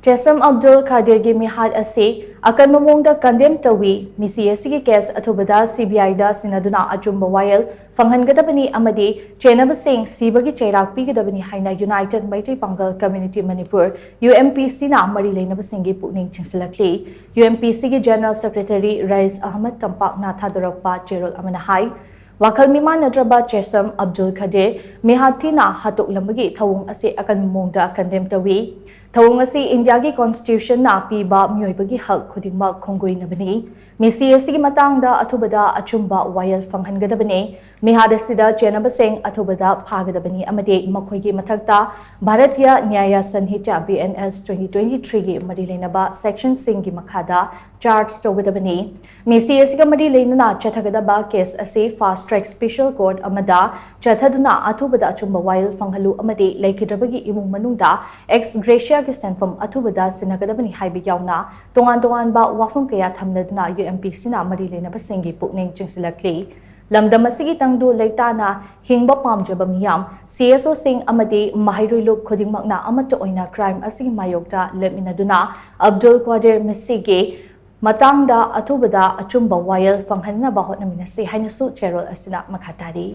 Chesam Abdul Kadir gi Meehat Asi Akanba Maong Da Condem Tou-I MEESI ASIGI case ATHUBADA CBI da SHINNADUNA ACHUMBA WAYEL PHANGHANGADABANI AMADI CHENNABA SHIBAGI CHEIRAK PIGADABANI HAINA United MEITEI PANGAL Community Manipur Umpc na mari LEINABA singi PUKNING CHINGSHILLAKLI Umpc gi General Secretary Rais Ahmad Tampak na Thadorakpa Cherol Amana Hai Wakal Miman Nadraba Chesam Abdul Kadir Meehat na Hatuk Lambagi Thawung Asi Akanba Maong Da Condem Tou-I Thawung Asi India gi Constitution na piba myoibagi hak khudingmak khonggoinabani MEESI asigi matang da athubada achumba wayel phanghangadabani Meehat asida CHENNABA athubada phagadabani amade makhoigi mathakta Bharatiya Nyaya Sanhita BNS 2023 gi mari LEINABA section SHING gi makhada charge tawgadabani MEESI asiga mari leinana chathagadaba case ase fast track special court amada chathaduna athubada achumba wayel phanghalu amade leikidrabagi imung manungda ex gratia gi stanfam athubada sinagadabani haibi yauna tongan ba wafum kaya thamladuna Umpc na mari LEINABA singi pukning chingsilakli lamdam asigi tangdu leitana hingba pamjaba miyam CSO sing amadi mahiruilup khudingmakna amata oina crime asigi mayokta leminaduna Abdul Kadir mesigi matangda athubada achumba wayel phanghanna ba hotnaminasi hainasu cherol asina makhatari